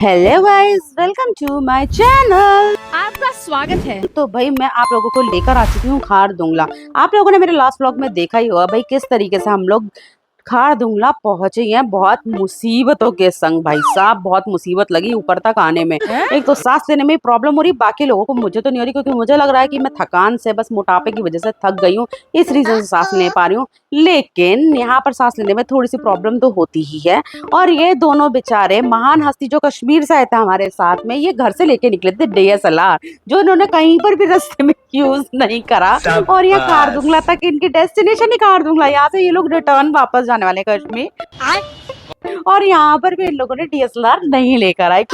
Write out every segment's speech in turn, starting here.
Hello guys, welcome to my channel. आपका स्वागत है। तो भाई मैं आप लोगों को लेकर आ चुकी हूँ खारदुंगला। आप लोगों ने मेरे लास्ट व्लॉग में देखा ही होगा भाई किस तरीके से हम लोग खारदुंगला पहुंचे हैं। बहुत मुसीबतों के संग भाई साहब, बहुत मुसीबत लगी ऊपर तक आने में। एक तो सांस लेने में प्रॉब्लम हो रही, बाकी लोगों को, मुझे तो नहीं हो रही क्योंकि मुझे लग रहा है कि मैं थकान से, बस मोटापे की वजह से थक गई हूँ, इस रीजन से सांस नहीं ले पा रही हूँ। लेकिन यहाँ पर सांस लेने में थोड़ी सी प्रॉब्लम तो होती ही है। और ये दोनों बेचारे महान हस्ती जो कश्मीर से आए थे हमारे साथ में, ये घर से लेके निकले थे DSLR, जो इन्होंने कहीं पर भी रास्ते में यूज नहीं करा। और ये खारदुंगला तक, इनकी डेस्टिनेशन ही खारदुंगला, यहाँ से ये लोग रिटर्न वापस जाने वाले कश्मीर। और यहाँ पर भी इन लोगों ने DSLR नहीं लेकर आए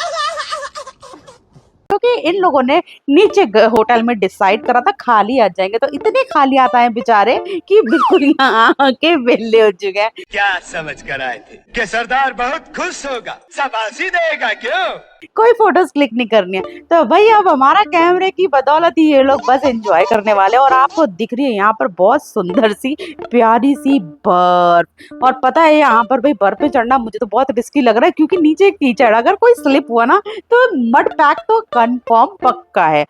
क्योंकि इन लोगों ने नीचे होटल में डिसाइड करा था खाली आ जाएंगे। तो इतने खाली आता है बेचारे कि बिल्कुल यहाँ आके वेले हो चुके हैं। क्या समझ कर आए थे कि सरदार बहुत खुश होगा, शाबाशी देगा क्यों? कोई फोटोज क्लिक नहीं करनी है। तो भाई अब हमारा कैमरे की बदौलत ही ये लोग बस एंजॉय करने वाले। और आपको दिख रही है यहाँ पर बहुत सुंदर सी प्यारी सी बर्फ। और पता है यहाँ पर भाई बर्फ पे चढ़ना मुझे तो बहुत रिस्की लग रहा है क्योंकि नीचे कीचड़, अगर कोई स्लिप हुआ ना तो मड पैक तो कंफर्म पक्का है।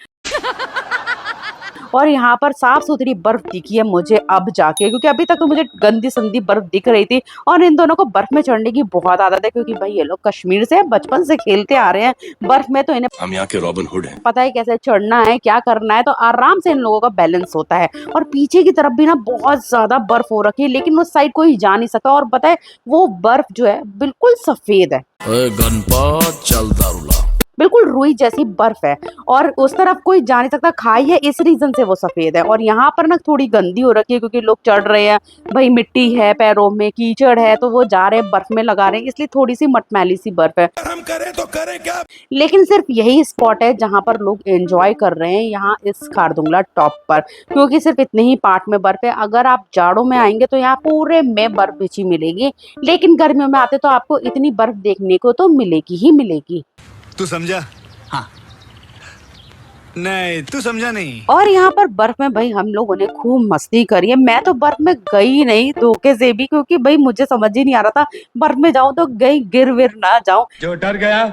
और यहाँ पर साफ सुथरी बर्फ दिखी है मुझे अब जाके, क्योंकि अभी तक तो मुझे गंदी संदी बर्फ दिख रही थी। और इन दोनों को बर्फ में चढ़ने की बहुत आदत है क्योंकि भाई ये लोग कश्मीर से बचपन से खेलते आ रहे हैं बर्फ में, तो इन्हें हम यहाँ के रॉबिन हुड हैं। पता है कैसे चढ़ना है, क्या करना है। तो आराम से इन लोगों का बैलेंस होता है। और पीछे की तरफ भी ना बहुत ज्यादा बर्फ हो रखी है, लेकिन उस साइड कोई जा नहीं सकता। और पता है वो बर्फ जो है बिल्कुल सफेद है, गणपत चल दारूला, बिल्कुल रुई जैसी बर्फ है। और उस तरफ कोई जा नहीं सकता, खाई है, इस रीजन से वो सफेद है। और यहाँ पर ना थोड़ी गंदी हो रखी है क्योंकि लोग चढ़ रहे हैं, भाई मिट्टी है पैरों में, कीचड़ है, तो वो जा रहे हैं बर्फ में लगा रहे हैं, इसलिए थोड़ी सी मटमैली सी बर्फ है। हम करें तो करें क्या? लेकिन सिर्फ यही स्पॉट है जहाँ पर लोग एंजॉय कर रहे हैं यहाँ इस खारदुंगला टॉप पर, क्योंकि सिर्फ इतने ही पार्ट में बर्फ है। अगर आप जाड़ों में आएंगे तो यहाँ पूरे में बर्फ बिछी मिलेगी, लेकिन गर्मियों में आते तो आपको इतनी बर्फ देखने को तो मिलेगी ही मिलेगी। तू समझा? हाँ। नहीं, तू समझा नहीं। और यहाँ पर बर्फ में भाई हम लोगों ने खूब मस्ती करी है। मैं तो बर्फ में गई नहीं धोखे से भी, क्योंकि भाई मुझे समझ ही नहीं आ रहा था बर्फ में जाऊं तो गई गिर विर ना जाऊं। जो डर गया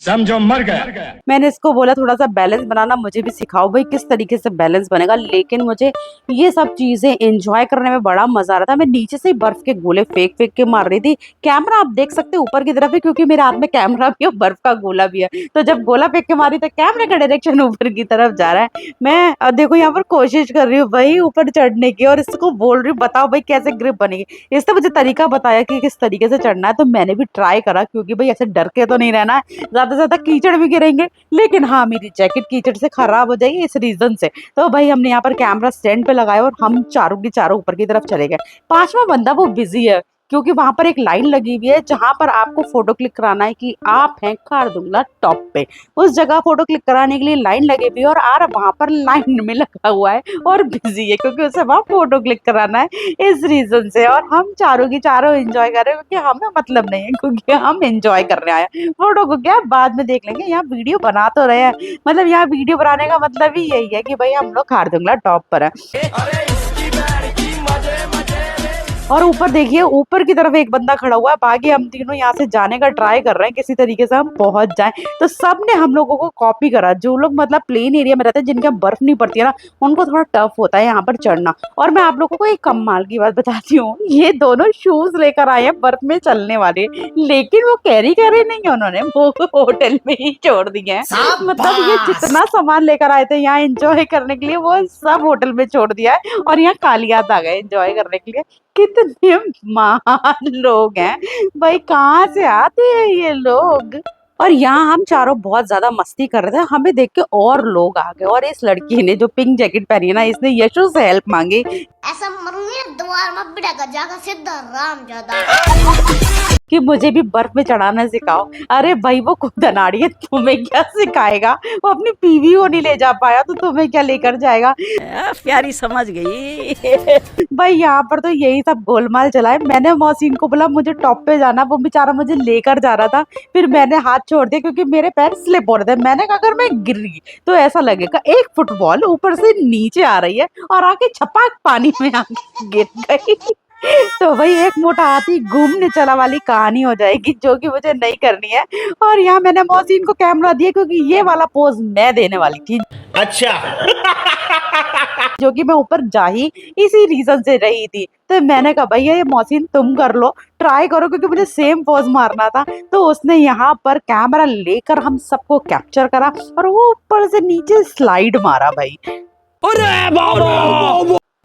समझो मर गया। मैंने इसको बोला थोड़ा सा बैलेंस बनाना मुझे भी सिखाओ भाई, किस तरीके से बैलेंस बनेगा। लेकिन मुझे ये सब चीजें एंजॉय करने में बड़ा मजा आ रहा था। मैं नीचे से बर्फ के गोले फेंक फेंक के मार रही थी। कैमरा आप देख सकते ऊपर की तरफ है क्योंकि मेरे हाथ में कैमरा भी है, बर्फ का गोला भी है। तो जब गोला फेंक के मारी तो कैमरे का डायरेक्शन ऊपर की तरफ जा रहा है। मैं देखो यहाँ पर कोशिश कर रही हूँ भाई ऊपर चढ़ने की, और इसको बोल रही हूँ बताओ भाई कैसे ग्रिप बनेगी। इसने मुझे तरीका बताया कि किस तरीके से चढ़ना है, तो मैंने भी ट्राई करा क्योंकि भाई ऐसे डर के तो नहीं रहना है, ज्यादा से ज्यादा कीचड़ भी गिरेंगे। लेकिन हाँ, मेरी जैकेट कीचड़ से खराब हो जाएगी इस रीजन से। तो भाई हमने यहाँ पर कैमरा स्टैंड पे लगाया और हम चारों की चारों ऊपर की तरफ चले गए। पांचवा बंदा वो बिजी है क्योंकि वहां पर एक लाइन लगी हुई है जहां पर आपको फोटो क्लिक कराना है कि आप हैं खारदुंगला टॉप पे। उस जगह फोटो क्लिक कराने के लिए लाइन लगी हुई है और आर वहां पर लाइन में लगा हुआ है और बिजी है क्योंकि उसे वहां फोटो क्लिक कराना है इस रीजन से। और हम चारों की चारों एंजॉय कर रहे हैं क्योंकि हमें मतलब नहीं है, क्योंकि हम एंजॉय करने आए हैं। फोटो को क्या बाद में देख लेंगे, यहाँ वीडियो बना तो रहे हैं। मतलब यहाँ वीडियो बनाने का मतलब ही यही है कि भाई हम लोग खारदुंगला टॉप पर है। और ऊपर देखिए, ऊपर की तरफ एक बंदा खड़ा हुआ है, बाकी हम तीनों यहाँ से जाने का ट्राई कर रहे हैं किसी तरीके से हम पहुंच जाएं। तो सब ने हम लोगों को कॉपी करा। जो लोग मतलब प्लेन एरिया में रहते हैं, जिनके बर्फ नहीं पड़ती है ना, उनको थोड़ा टफ होता है यहाँ पर चढ़ना। और मैं आप लोगों को एक कमाल की बात बताती हूँ, ये दोनों शूज लेकर आए हैं बर्फ में चलने वाले, लेकिन वो कैरी करे नहीं है, उन्होंने वो होटल में ही छोड़ दिए हैं। मतलब ये जितना सामान लेकर आए थे यहाँ एंजॉय करने के लिए, वो सब होटल में छोड़ दिया है और यहाँ खाली हाथ आ गए एंजॉय करने के लिए। कितने महान लोग हैं भाई, कहाँ से आते हैं ये लोग। और यहाँ हम चारों बहुत ज्यादा मस्ती कर रहे थे, हमें देख के और लोग आ गए। और इस लड़की ने जो पिंक जैकेट पहनी है ना, इसने यशु से हेल्प मांगी। ऐसा मरूंगी द्वार में बिड़ा का जाकर सीधा राम ज्यादा कि मुझे भी बर्फ में चढ़ाना सिखाओ। अरे भाई वो खुद अनाड़ी है, तुम्हें क्या सिखाएगा। वो अपनी बीवी को नहीं ले जा पाया तो तुम्हें क्या लेकर जाएगा। प्यारी समझ गई। भाई यहाँ पर तो यही सब गोलमाल चला है। मैंने मौसीन को बोला मुझे टॉप पे जाना, वो बेचारा मुझे लेकर जा रहा था, फिर मैंने हाथ छोड़ दिया क्योंकि मेरे पैर स्लिप हो रहे थे। मैंने कहा अगर मैं गिर गई तो ऐसा लगेगा एक फुटबॉल ऊपर से नीचे आ रही है और आके छपाक पानी में आके गिर गई। तो वही एक मोटा हाथी घूमने चला वाली कहानी हो जाएगी, जो कि मुझे नहीं करनी है। और यहाँ मैंने मोहसिन को कैमरा दिया क्योंकि ये वाला पोज मैं देने वाली थी, अच्छा। जो कि मैं ऊपर जा ही इसी रीजन से रही थी। तो मैंने कहा भैया ये मोहसिन तुम कर लो, ट्राई करो, क्योंकि मुझे सेम पोज मारना था। तो उसने यहाँ पर कैमरा लेकर हम सबको कैप्चर करा और वो ऊपर से नीचे स्लाइड मारा भाई।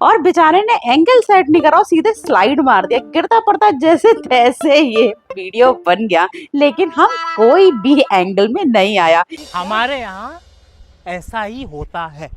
और बेचारे ने एंगल सेट नहीं करा, सीधे स्लाइड मार दिया, गिरता पड़ता जैसे तैसे ये वीडियो बन गया। लेकिन हम कोई भी एंगल में नहीं आया, हमारे यहाँ ऐसा ही होता है।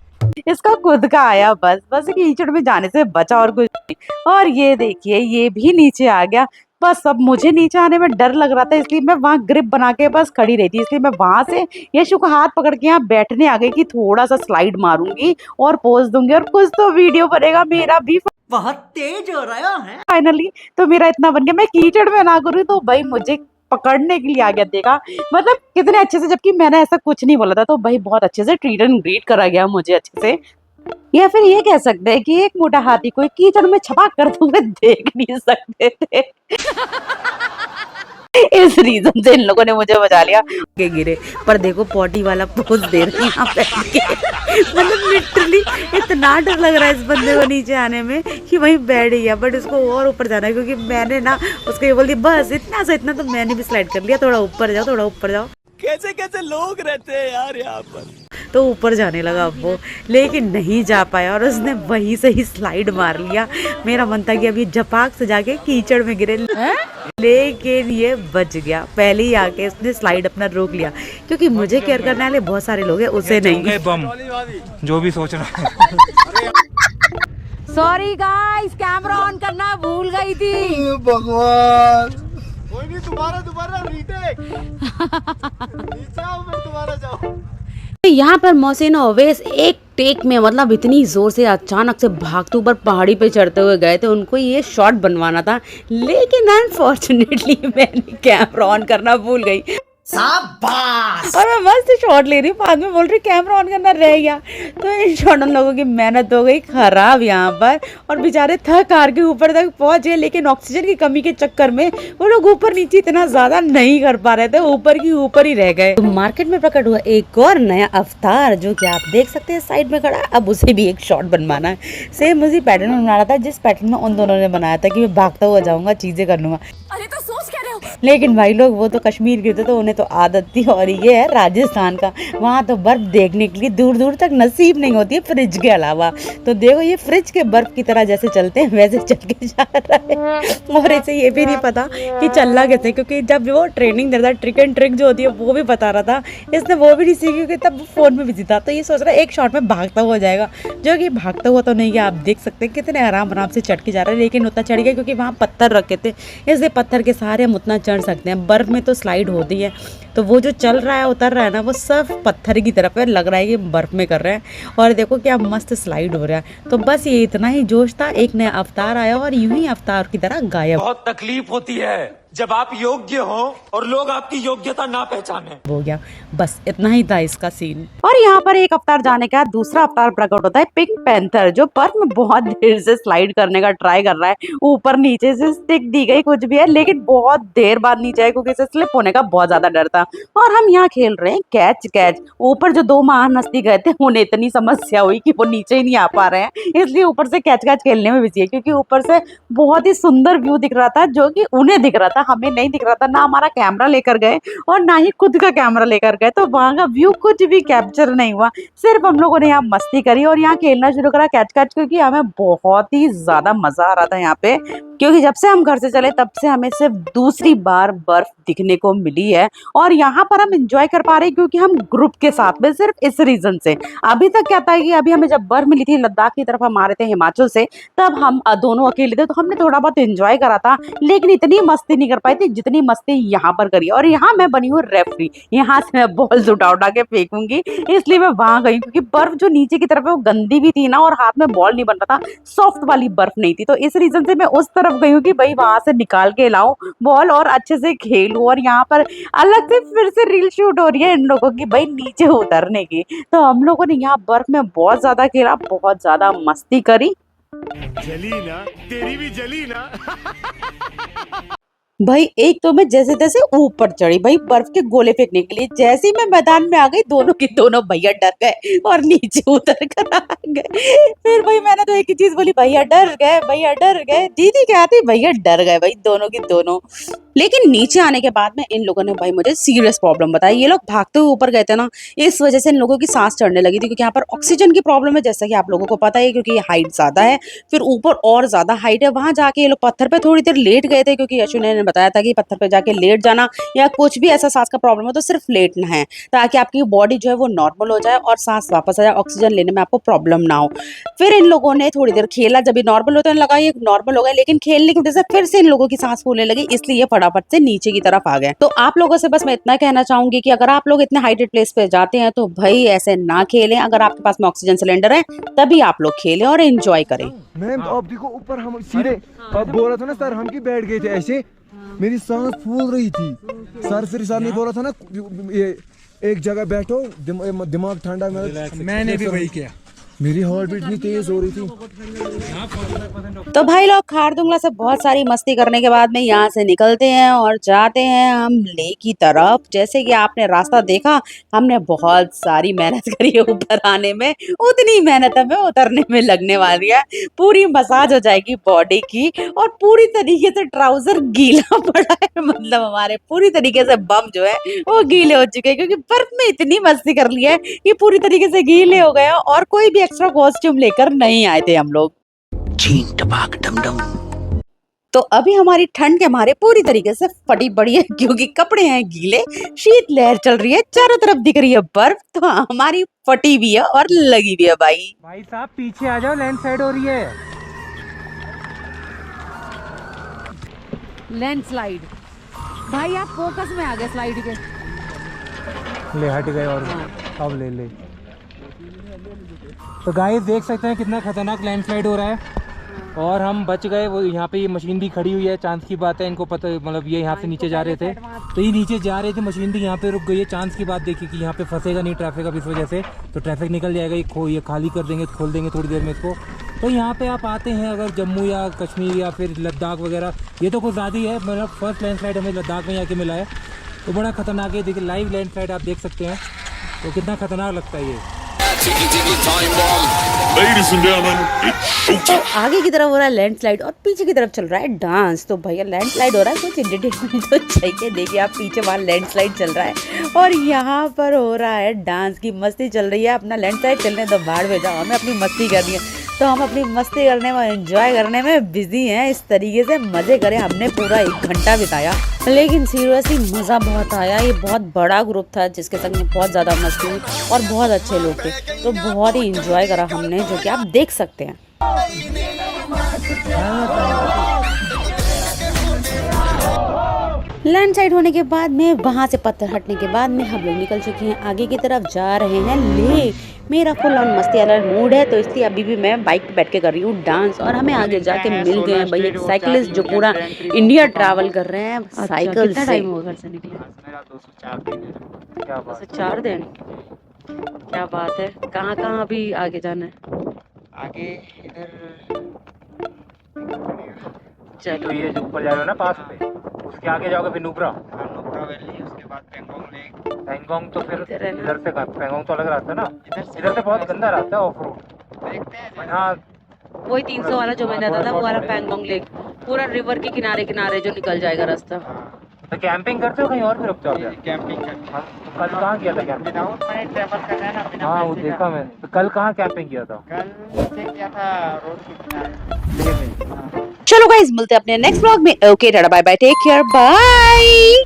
इसका खुद का आया, बस बस कीचड़ में जाने से बचा और कुछ नहीं। और ये देखिए ये भी नीचे आ गया। बस अब मुझे नीचे आने में डर लग रहा था, इसलिए मैं वहां ग्रिप बना के बस खड़ी रही थी। इसलिए मैं वहां से यशु का हाथ पकड़ के यहाँ बैठने आ गई कि थोड़ा सा स्लाइड मारूंगी और पोज दूंगी और कुछ तो वीडियो बनेगा मेरा भी। बहुत तेज हो रहा है। फाइनली तो मेरा इतना बन गया, मैं कीचड़ में ना करूँ तो भाई मुझे पकड़ने के लिए आ गया। देखा मतलब कितने अच्छे से, जबकि मैंने ऐसा कुछ नहीं बोला था। तो भाई बहुत अच्छे से ट्रीट एंड ग्रीट करा गया मुझे अच्छे से। या फिर ये कह सकते हैं कि एक मोटा हाथी कोई कीचड़ में छपाक करते हुए देख नहीं सकते थे। इस रीजन से इन लोगों ने मुझे बचा लिया के गिरे। पर देखो पॉटी वाला पोज दे रही यहाँ बैठ के। मतलब लिटरली इतना डर लग रहा है इस बंदे को नीचे आने में कि वहीं बैठ गया। बट उसको और ऊपर जाना है, क्योंकि मैंने ना उसको ये बोल दी बस इतना सा इतना, तो मैंने भी स्लाइड कर लिया। थोड़ा ऊपर जाओ, थोड़ा ऊपर जाओ। कैसे कैसे लोग रहते हैं यार यहाँ पर। तो ऊपर जाने लगा वो, लेकिन नहीं जा पाया और उसने वहीं से ही स्लाइड मार लिया। मेरा मन था कि अभी झपाक से जाके कीचड़ में गिरे, लेकिन ये बच गया। पहले ही आके उसने स्लाइड अपना रोक लिया, क्योंकि मुझे केयर करने वाले बहुत सारे लोग हैं, उसे नहीं। बम जो भी सोच रहा है। सॉरी गाइस, कैमरा ऑन करना भूल गई थी। भगवान कोई नहीं, दोबारा रीटेक। नीचे आओ, मैं दोबारा जाऊं। यहाँ पर मोहसिन ओवैस एक टेक में मतलब इतनी जोर से अचानक से भागते ऊपर पहाड़ी पे चढ़ते हुए गए थे। उनको ये शॉट बनवाना था, लेकिन अनफॉर्चुनेटली मैंने कैमरा ऑन करना भूल गई। शाबाश। और मैं मस्त शॉट ले रही हूँ, बाद में बोल रही कैमरा ऑन करना रह गया। तो इन शॉट उन लोगों की मेहनत हो गई खराब यहाँ पर, और बेचारे थक हार के ऊपर तक पहुंचे, लेकिन ऑक्सीजन की कमी के चक्कर में वो लोग ऊपर नीचे इतना ज्यादा नहीं कर पा रहे थे, ऊपर की ऊपर ही रह गए। तो मार्केट में प्रकट हुआ एक और नया अवतार, जो कि आप देख सकते हैं साइड में खड़ा। अब उसे भी एक शॉट बनवाना है, सेम उसी पैटर्न में बना रहा था जिस पैटर्न में उन दोनों ने बनाया था कि मैं भागता हुआ जाऊंगा, चीजें कर लूंगा। अरे तो सोच क्या रहे हो? लेकिन भाई लोग वो तो कश्मीर के थे, तो उन्हें तो आदत थी, और ये है राजस्थान का। वहाँ तो बर्फ देखने के लिए दूर दूर तक नसीब नहीं होती है फ्रिज के अलावा। तो देखो ये फ्रिज के बर्फ की तरह जैसे चलते हैं वैसे चल के जा रहा है। और इसे ये भी नहीं पता कि चलना कैसे, क्योंकि जब वो ट्रेनिंग दे रहा था, ट्रिक एंड ट्रिक जो होती है वो भी बता रहा था, इसने वो भी नहीं सीखी क्योंकि तब फोन में बिजी था। तो ये सोच रहा है एक शॉट में भागता हुआ जाएगा, जो कि भागता हुआ तो नहीं गया। आप देख सकते हैं कितने आराम आराम से चढ़ के जा रहा है, लेकिन उतना चढ़ गया क्योंकि वहाँ पत्थर रखे थे, इसलिए पत्थर के सहारे हम उतना चढ़ सकते हैं। बर्फ में तो स्लाइड होती है, तो वो जो चल रहा है उतर रहा है ना, वो सब पत्थर की तरफ है, लग रहा है कि बर्फ में कर रहे हैं। और देखो क्या मस्त स्लाइड हो रहा है। तो बस ये इतना ही जोश था, एक नया अवतार आया और यूं ही अवतार की तरह गायब बहुत तकलीफ होती है जब आप योग्य हो और लोग आपकी योग्यता ना पहचाने। हो गया। बस इतना ही था इसका सीन। और यहाँ पर एक अवतार जाने के बाद दूसरा अवतार प्रकट होता है, पिंक पैंथर, जो बर्फ में बहुत देर से स्लाइड करने का ट्राई कर रहा है। ऊपर नीचे से स्टिक दी गई कुछ भी है, लेकिन बहुत देर बाद नीचे आए क्योंकि इसे स्लिप होने का बहुत ज्यादा डर था। और हम यहाँ खेल रहे हैं कैच कैच। ऊपर जो दो महान हस्ती गए थे उन्हें इतनी समस्या हुई कि वो नीचे ही नहीं आ पा रहे हैं, इसलिए ऊपर से कैच कैच खेलने में बिजी है, क्योंकि ऊपर से बहुत ही सुंदर व्यू दिख रहा था, जो कि उन्हें दिख रहा था, हमें नहीं दिख रहा था। ना हमारा कैमरा लेकर गए और ना ही खुद का कैमरा लेकर गए, तो वहां का व्यू कुछ भी कैप्चर नहीं हुआ। सिर्फ हम लोगों ने यहाँ मस्ती करी और यहाँ खेलना शुरू करा कैच कैच, क्योंकि हमें बहुत ही ज्यादा मजा आ रहा था यहाँ पे। क्योंकि जब से हम घर से चले तब से हमें सिर्फ दूसरी बार बर्फ दिखने को मिली है, और यहाँ पर हम एंजॉय कर पा रहे हैं क्योंकि हम ग्रुप के साथ में, सिर्फ इस रीजन से। अभी तक क्या था कि अभी हमें जब बर्फ मिली थी लद्दाख की तरफ हम आ रहे थे हिमाचल से, तब हम दोनों अकेले थे, तो हमने थोड़ा बहुत एंजॉय करा था, लेकिन इतनी मस्ती नहीं कर पाई थी जितनी मस्ती यहाँ पर करी। और यहाँ मैं बनी हूँ रेफरी, यहाँ से मैं बॉल्स उठा उठा के फेंकूंगी, इसलिए मैं वहां गई क्योंकि बर्फ जो नीचे की तरफ है वो गंदी भी थी ना, और हाथ में बॉल नहीं बन रहा था, सॉफ्ट वाली बर्फ नहीं थी। तो इस रीजन से मैं उस तरफ गई हूँ कि भाई वहां से निकाल के लाऊं बॉल और अच्छे से खेलूं। और यहाँ पर अलग से फिर से रील शूट हो रही है इन लोगों की भाई नीचे उतरने की। तो हम लोगों ने यहाँ बर्फ में बहुत ज्यादा खेला, बहुत ज्यादा मस्ती करी। जली ना, तेरी भी जली ना। भाई एक तो मैं जैसे तैसे ऊपर चढ़ी भाई बर्फ के गोले फेंकने के लिए, जैसे ही मैं मैदान में आ गई दोनों के दोनों भैया डर गए और नीचे उतर कर आ गए। फिर भाई मैंने तो एक ही चीज बोली, भैया डर गए। दीदी क्या थी, भैया डर गए भाई दोनों के दोनों। लेकिन नीचे आने के बाद में इन लोगों ने भाई मुझे सीरियस प्रॉब्लम बताई। ये लोग भागते हुए ऊपर गए थे ना, इस वजह से इन लोगों की सांस चढ़ने लगी थी, क्योंकि यहाँ पर ऑक्सीजन की प्रॉब्लम है, जैसा कि आप लोगों को पता है, क्योंकि हाइट ज्यादा है। फिर ऊपर और ज्यादा हाइट है, वहां जाके ये लोग पत्थर पे थोड़ी देर लेट गए थे, क्योंकि यशु ने बताया था कि पत्थर पे जाके लेट जाना या कुछ भी ऐसा सांस का प्रॉब्लम हो तो सिर्फ लेटना है, ताकि आपकी बॉडी जो है वो नॉर्मल हो जाए और सांस वापस आ जाए, ऑक्सीजन लेने में आपको प्रॉब्लम ना हो। फिर इन लोगों ने थोड़ी देर खेला, जब ये नॉर्मल होता है लगा ये नॉर्मल हो गया, लेकिन खेलने की वजह से फिर से इन लोगों की सांस फूलने लगी, इसलिए ये फटाफट से नीचे की तरफ आ गए। तो आप लोगों से बस मैं इतना कहना चाहूंगी कि अगर आप लोग इतने हाइटेड प्लेस पे जाते हैं तो भाई ऐसे ना खेलें। अगर आपके पास में ऑक्सीजन सिलेंडर है तभी आप लोग खेलें और एंजॉय करें। मैम आप देखो ऊपर हम सीधे अब बोल रहा था ना सर, हम की बैठ गए थे ऐसे, मेरी सांस फूल रही थी सर। फिर सर ने बोला था ना ये एक जगह बैठो, दिमाग ठंडा। मैंने भी वही किया, मेरी हार्ट बीट भी तेज हो रही थी। तो भाई लोग खारदुंगला से बहुत सारी मस्ती करने के बाद में यहाँ से निकलते हैं और जाते हैं हम लेक की तरफ। जैसे कि आपने रास्ता देखा, हमने बहुत सारी मेहनत करी है ऊपर आने में, उतनी मेहनत हमें उतरने में लगने वाली है। पूरी मसाज हो जाएगी बॉडी की और पूरी तरीके से ट्राउजर गीला पड़ा है, मतलब हमारे पूरी तरीके से बम जो है वो गीले हो चुके हैं, क्योंकि बर्फ में इतनी मस्ती कर ली है कि पूरी तरीके से गीले हो गए और कोई भी एक्स्ट्रा कॉस्ट्यूम लेकर नहीं आए थे हम लोग। तो अभी हमारी ठंड के मारे पूरी तरीके से फटी पड़ी है, क्योंकि कपड़े हैं गीले, शीत लहर चल रही है, चारों तरफ दिख रही है बर्फ, तो हमारी फटी भी है और लगी भी है। भाई साहब पीछे आ जाओ, लैंडस्लाइड हो रही है। लैंडस्लाइड। भाई आप फोकस में आ गए स्लाइड के। ले हट गए और अब ले। तो गाइस देख सकते हैं कितना खतरनाक लैंडस्लाइड हो रहा है और हम बच गए। वो यहाँ पे ये मशीन भी खड़ी हुई है, चांस की बात है, इनको पता, मतलब ये यहाँ से नीचे जा रहे थे, तो ये नीचे जा रहे थे, मशीन भी यहाँ पे रुक गई है। चांस की बात देखिए कि यहाँ पे फंसेगा नहीं ट्रैफिक अब इस वजह से, तो ट्रैफिक निकल जाएगा। ये खाली कर देंगे, खोल देंगे थोड़ी देर में इसको। तो यहाँ पे आप आते हैं अगर जम्मू या कश्मीर या फिर लद्दाख वगैरह, ये तो कुछ ज़्यादा ही है, मतलब फर्स्ट लैंडस्लाइड हमें लद्दाख में आके मिला है, तो बड़ा खतरनाक है। देखिए लाइव लैंडस्लाइड आप देख सकते हैं, तो कितना खतरनाक लगता है ये। तो आगे की तरफ हो रहा है लैंडस्लाइड और पीछे की तरफ चल रहा है डांस। तो भैया लैंडस्लाइड हो रहा है, कुछ एंटरटेनमेंट तो चाहिए। देखिए आप पीछे वहाँ लैंडस्लाइड चल रहा है और यहाँ पर हो रहा है डांस की मस्ती चल रही है। अपना लैंडस्लाइड चलने तो बाहर में जाओ, हमें अपनी मस्ती करनी है, तो हम अपनी मस्ती करने में, एंजॉय करने में बिजी हैं। इस तरीके से मज़े करें, हमने पूरा 1 घंटा बिताया, लेकिन सीरियसली मज़ा बहुत आया। ये बहुत बड़ा ग्रुप था जिसके संग में बहुत ज़्यादा मस्ती हुई और बहुत अच्छे लोग थे, तो बहुत ही इंजॉय करा हमने, जो कि आप देख सकते हैं। लैंडस्लाइड होने के बाद में, वहाँ से पत्थर हटने के बाद में हम लोग निकल चुके हैं, आगे की तरफ जा रहे हैं लेक। मेरा फुल ऑन मस्ती वाला मूड है, तो इसलिए अभी भी मैं बाइक पे बैठ के कर रही हूँ डांस। और हमें आगे जाके मिल गए हैं भाई एक साइकिलिस्ट जो पूरा इंडिया ट्रैवल कर रहे हैं साइकिल। कितना टाइम होगा घर से निकले? 204 दिन। क्या बात है। कहाँ कहाँ अभी आगे जाना है? आगे इधर चलो, ये जो ऊपर जा रहे हो ना पास पे, उसके आगे जाओगे फिर नुब्रा वैली, उसके बाद पेंगोंग लेक। पेंगोंग तो फिर इधर से, पेंगोंग तो अलग रास्ता है ना, इधर से बहुत गंदा रास्ता है ऑफ रोड। देखते हैं। हाँ वही 300 वाला जो मैंने बताया था, वो वाला पेंगोंग लेक, पूरा रिवर के किनारे किनारे जो निकल जाएगा रास्ता। तो कैंपिंग करते हो कहीं और भी रुकते हो? कैंपिंग करते। कल कहाँ किया था कैंपिंग? मैंने ट्रैवल करना है ना। हाँ वो देखा मैंने। तो कल कहाँ कैंपिंग किया था? कल से किया था रोड के किनारे। चलो गाइस, मिलते हैं अपने नेक्स्ट व्लॉग में। Okay tata bye bye, take care, bye.